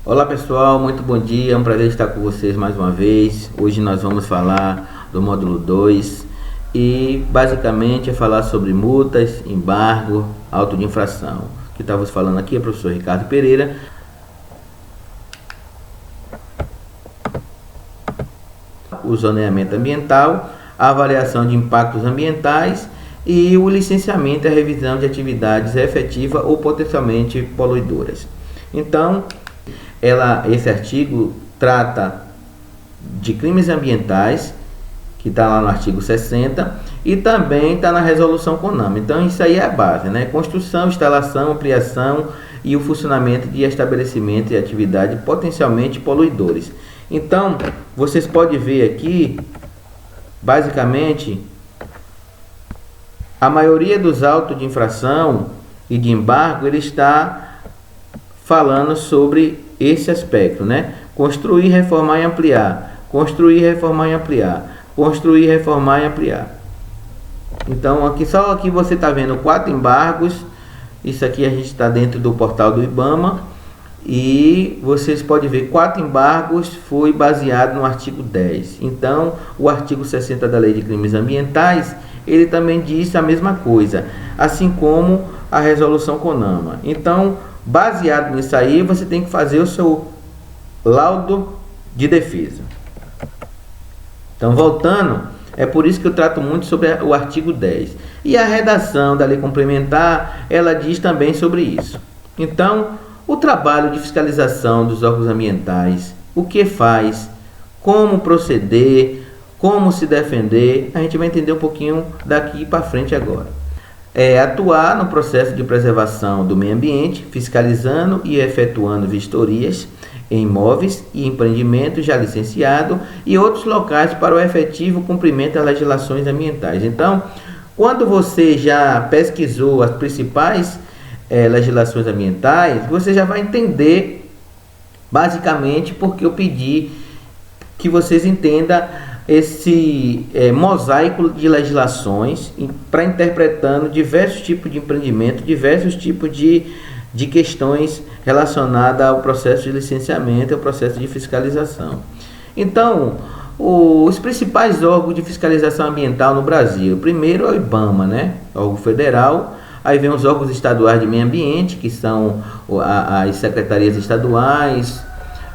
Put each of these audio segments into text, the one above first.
Olá pessoal, muito bom dia, é um prazer estar com vocês mais uma vez. Hoje nós vamos falar do módulo 2 e basicamente é falar sobre multas, embargo, auto de infração. O que estávamos falando aqui é o professor Ricardo Pereira. O zoneamento ambiental, a avaliação de impactos ambientais e o licenciamento e a revisão de atividades efetivas ou potencialmente poluidoras. Então, esse artigo trata de crimes ambientais, que está lá no artigo 60, e também está na resolução CONAMA. Então isso aí é a base, né? Construção, instalação, ampliação e o funcionamento de estabelecimentos e atividades potencialmente poluidores. Então, vocês podem ver aqui, basicamente, a maioria dos autos de infração e de embargo, ele está falando sobre esse aspecto, né? Construir, reformar e ampliar. Construir, reformar e ampliar. Construir, reformar e ampliar. Então, só aqui você está vendo 4 embargos. Isso aqui a gente está dentro do portal do IBAMA. E vocês podem ver, 4 embargos foi baseado no artigo 10. Então, o artigo 60 da Lei de Crimes Ambientais, ele também diz a mesma coisa, assim como a resolução CONAMA. Então, baseado nisso aí, você tem que fazer o seu laudo de defesa. Então, voltando, é por isso que eu trato muito sobre o artigo 10. E a redação da lei complementar, ela diz também sobre isso. Então, o trabalho de fiscalização dos órgãos ambientais, o que faz, como proceder, como se defender, a gente vai entender um pouquinho daqui para frente agora. Atuar no processo de preservação do meio ambiente, fiscalizando e efetuando vistorias em imóveis e empreendimentos já licenciados e outros locais para o efetivo cumprimento das legislações ambientais. Então, quando você já pesquisou as principais legislações ambientais, você já vai entender basicamente porque eu pedi que vocês entendam esse mosaico de legislações para interpretando diversos tipos de empreendimento, diversos tipos de questões relacionadas ao processo de licenciamento e ao processo de fiscalização. Então, os principais órgãos de fiscalização ambiental no Brasil, primeiro é o IBAMA, né? Órgão federal. Aí vem os órgãos estaduais de meio ambiente, que são as secretarias estaduais,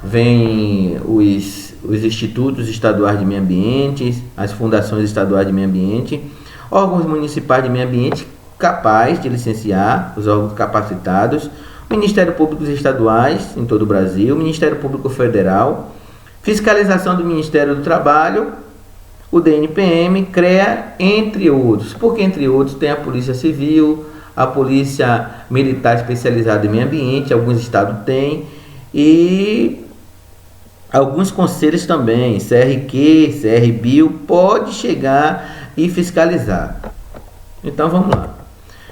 vem os institutos estaduais de meio ambiente, as fundações estaduais de meio ambiente, órgãos municipais de meio ambiente capazes de licenciar, os órgãos capacitados, Ministério Público estaduais em todo o Brasil, Ministério Público Federal, fiscalização do Ministério do Trabalho, o DNPM, CREA, entre outros. Porque entre outros tem a Polícia Civil, a Polícia Militar Especializada em Meio Ambiente, alguns estados têm, e alguns conselhos também, CRQ, CRBio, pode chegar e fiscalizar. Então vamos lá.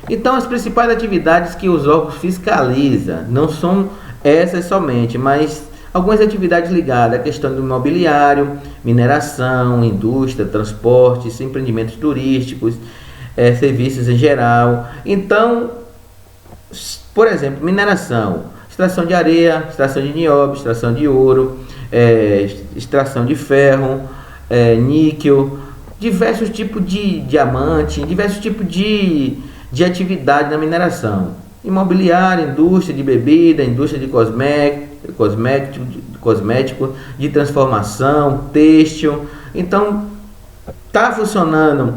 Então as principais atividades que os órgãos fiscalizam, não são essas somente, mas algumas atividades ligadas à questão do imobiliário, mineração, indústria, transportes, empreendimentos turísticos, serviços em geral. Então, por exemplo, mineração, extração de areia, extração de nióbio, extração de ouro, extração de ferro, níquel, diversos tipos de diamante, diversos tipos de atividade na mineração. Imobiliário, indústria de bebida, indústria de cosmético, de transformação, têxtil. Então, tá funcionando,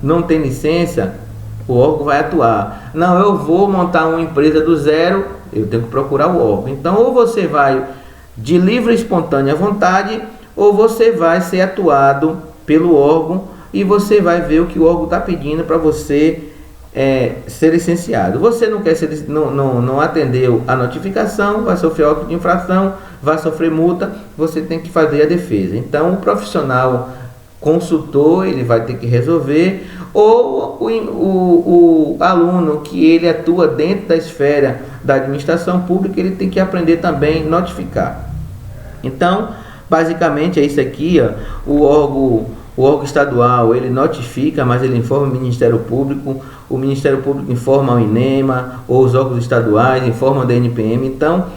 não tem licença, o órgão vai atuar. Não, eu vou montar uma empresa do zero, eu tenho que procurar o órgão. Então, ou você vai de livre e espontânea vontade, ou você vai ser atuado pelo órgão e você vai ver o que o órgão está pedindo para você ser licenciado. Você não quer ser, não atendeu a notificação, vai sofrer auto de infração, vai sofrer multa, você tem que fazer a defesa. Então, o profissional consultor, ele vai ter que resolver, ou o aluno que ele atua dentro da esfera da administração pública, ele tem que aprender também a notificar. Então, basicamente é isso aqui, ó, o o órgão estadual, ele notifica, mas ele informa o Ministério Público informa o INEMA, ou os órgãos estaduais informam a DNPM. Então,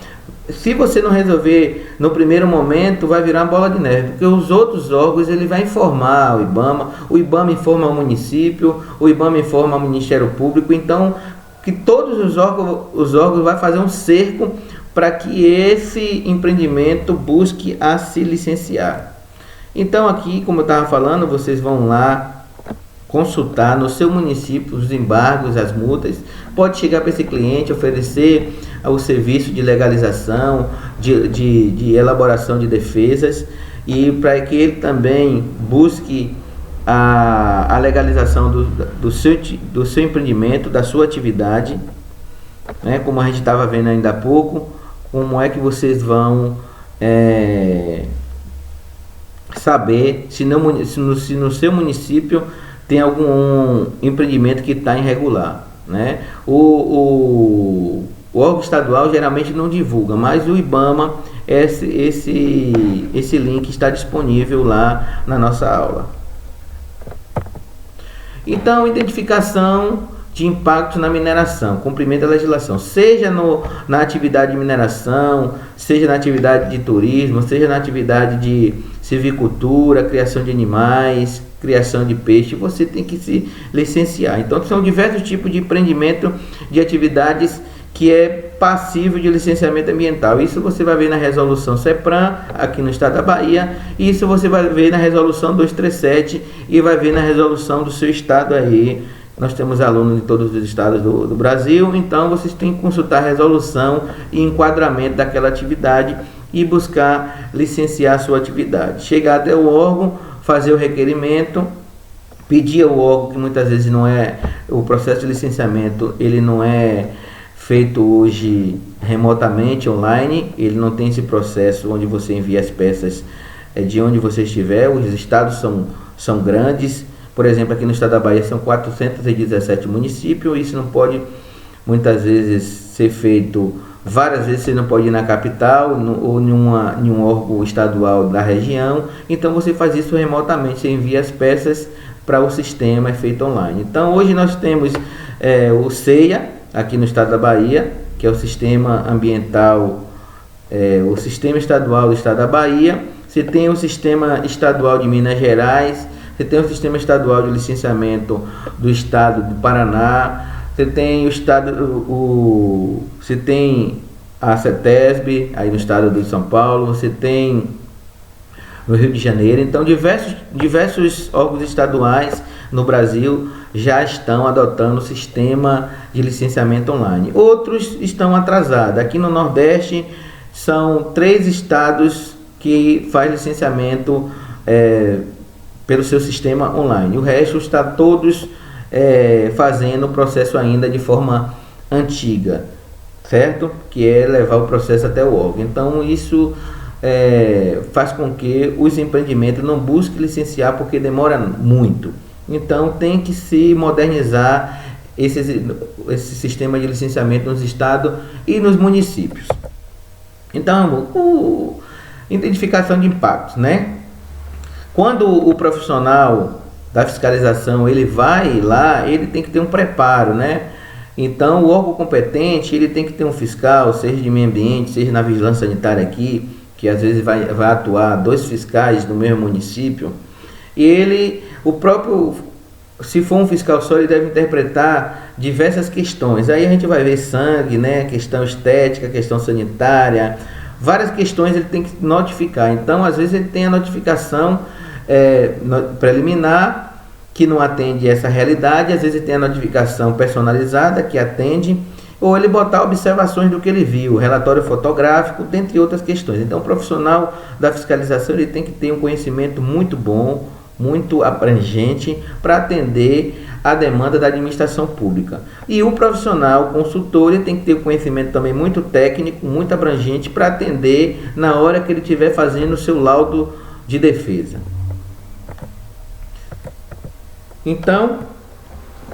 se você não resolver no primeiro momento, vai virar uma bola de neve, porque os outros órgãos ele vai informar o IBAMA informa o município, o IBAMA informa o Ministério Público. Então, que todos os órgãos vai fazer um cerco para que esse empreendimento busque a se licenciar. Então aqui, como eu estava falando, vocês vão lá consultar no seu município os embargos, as multas. Pode chegar para esse cliente, oferecer o serviço de legalização, de elaboração de defesas, e para que ele também busque a legalização do seu empreendimento, da sua atividade, né? Como a gente estava vendo ainda há pouco, como é que vocês vão saber se no seu município tem algum empreendimento que está irregular, né? O órgão estadual geralmente não divulga, mas o IBAMA, esse link está disponível lá na nossa aula. Então, identificação de impactos na mineração, cumprimento da legislação, seja na atividade de mineração, seja na atividade de turismo, seja na atividade de silvicultura, criação de animais, criação de peixe, você tem que se licenciar. Então, são diversos tipos de empreendimento, de atividades que é passível de licenciamento ambiental. Isso você vai ver na resolução CEPRAM, aqui no estado da Bahia. Isso você vai ver na resolução 237 e vai ver na resolução do seu estado aí. Nós temos alunos de todos os estados do Brasil, então vocês têm que consultar a resolução e enquadramento daquela atividade e buscar licenciar a sua atividade. Chegar até o órgão, fazer o requerimento, pedir ao órgão, que muitas vezes não é, o processo de licenciamento, ele não é feito hoje remotamente, online, ele não tem esse processo onde você envia as peças de onde você estiver. Os estados são grandes. Por exemplo, aqui no estado da Bahia são 417 municípios. Isso não pode muitas vezes ser feito várias vezes. Você não pode ir na capital ou em um órgão estadual da região. Então você faz isso remotamente, você envia as peças para o sistema, é feito online. Então hoje nós temos o CEIA aqui no estado da Bahia, que é o Sistema Ambiental, o Sistema Estadual do estado da Bahia. Você tem o Sistema Estadual de Minas Gerais, você tem o Sistema Estadual de Licenciamento do Estado do Paraná, você tem você tem a CETESB aí no estado de São Paulo, você tem no Rio de Janeiro. Então diversos órgãos estaduais no Brasil já estão adotando o sistema de licenciamento online. Outros estão atrasados. Aqui no Nordeste são 3 estados que faz licenciamento pelo seu sistema online. O resto está todos fazendo o processo ainda de forma antiga, certo? Que é levar o processo até o órgão. Então isso faz com que os empreendimentos não busquem licenciar, porque demora muito. Então tem que se modernizar esse sistema de licenciamento nos estados e nos municípios. Então, identificação de impactos, né? Quando o profissional da fiscalização ele vai lá, ele tem que ter um preparo, né? Então o órgão competente ele tem que ter um fiscal, seja de meio ambiente, seja na vigilância sanitária aqui, que às vezes vai atuar 2 fiscais no mesmo município. E se for um fiscal só, ele deve interpretar diversas questões. Aí a gente vai ver sangue, né? Questão estética, questão sanitária, várias questões ele tem que notificar. Então às vezes ele tem a notificação preliminar, que não atende essa realidade. Às vezes ele tem a notificação personalizada, que atende, ou ele botar observações do que ele viu, relatório fotográfico, dentre outras questões. Então o profissional da fiscalização ele tem que ter um conhecimento muito bom, muito abrangente, para atender a demanda da administração pública. E o profissional consultor ele tem que ter um conhecimento também muito técnico, muito abrangente, para atender na hora que ele estiver fazendo o seu laudo de defesa. Então,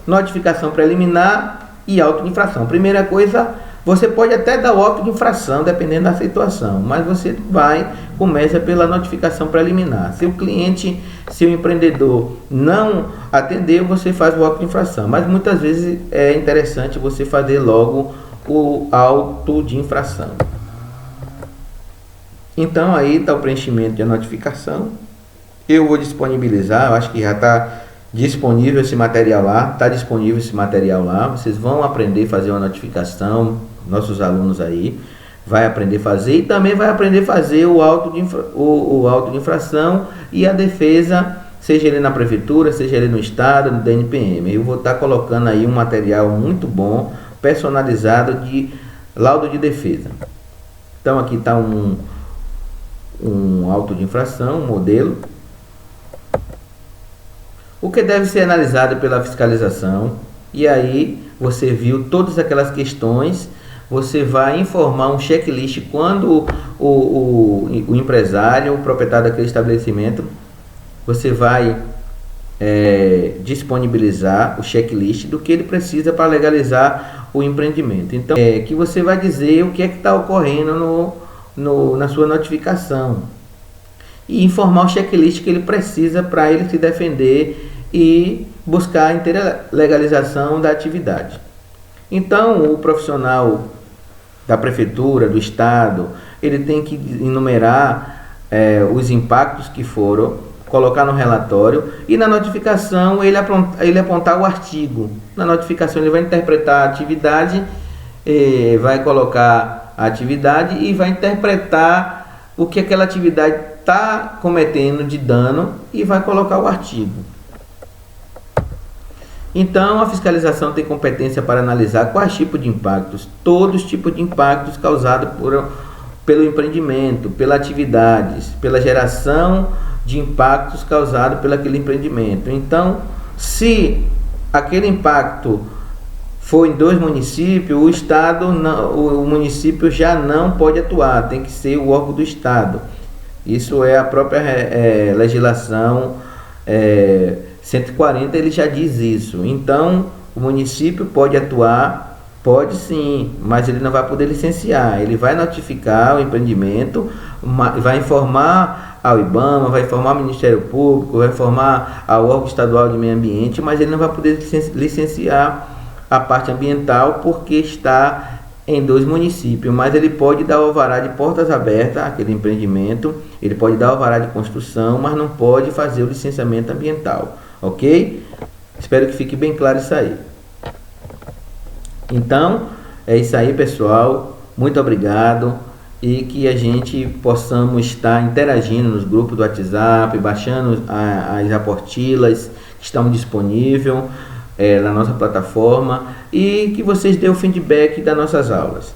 notificação preliminar e auto de infração. Primeira coisa, você pode até dar o auto de infração, dependendo da situação, mas você vai começa pela notificação preliminar. Se o cliente, se o empreendedor não atendeu, você faz o auto de infração. Mas muitas vezes é interessante você fazer logo o auto de infração. Então aí está o preenchimento de notificação. Eu vou disponibilizar, eu acho que já está disponível esse material lá, vocês vão aprender a fazer uma notificação, nossos alunos aí vai aprender a fazer e também vai aprender a fazer o auto de infração e a defesa, seja ele na prefeitura, seja ele no estado, no DNPM. Eu vou estar colocando aí um material muito bom, personalizado de laudo de defesa. Então aqui está um auto de infração, um modelo. O que deve ser analisado pela fiscalização, e aí você viu todas aquelas questões, você vai informar um checklist quando o empresário, o proprietário daquele estabelecimento, você vai disponibilizar o checklist do que ele precisa para legalizar o empreendimento. Então, que você vai dizer o que é que está ocorrendo na sua notificação e informar o checklist que ele precisa para ele se defender e buscar a inteira legalização da atividade. Então, o profissional da prefeitura, do estado, ele tem que enumerar os impactos que foram, colocar no relatório e na notificação ele apontar o artigo. Na notificação ele vai interpretar a atividade, vai colocar a atividade e vai interpretar o que aquela atividade está cometendo de dano e vai colocar o artigo. Então, a fiscalização tem competência para analisar quais tipos de impactos, todos os tipos de impactos causados pelo empreendimento, pela atividades, pela geração de impactos causados pelo aquele empreendimento. Então, se aquele impacto for em 2 municípios, o estado, o município já não pode atuar, tem que ser o órgão do estado. Isso é a própria legislação 140, ele já diz isso. Então, o município pode atuar, pode sim, mas ele não vai poder licenciar. Ele vai notificar o empreendimento, vai informar ao IBAMA, vai informar ao Ministério Público, vai informar ao órgão estadual de meio ambiente, mas ele não vai poder licenciar a parte ambiental porque está em 2 municípios, mas ele pode dar o alvará de portas abertas àquele empreendimento, ele pode dar o alvará de construção, mas não pode fazer o licenciamento ambiental, ok? Espero que fique bem claro isso aí. Então, é isso aí, pessoal, muito obrigado e que a gente possamos estar interagindo nos grupos do WhatsApp, baixando as apostilas que estão disponíveis na nossa plataforma e que vocês dêem o feedback das nossas aulas.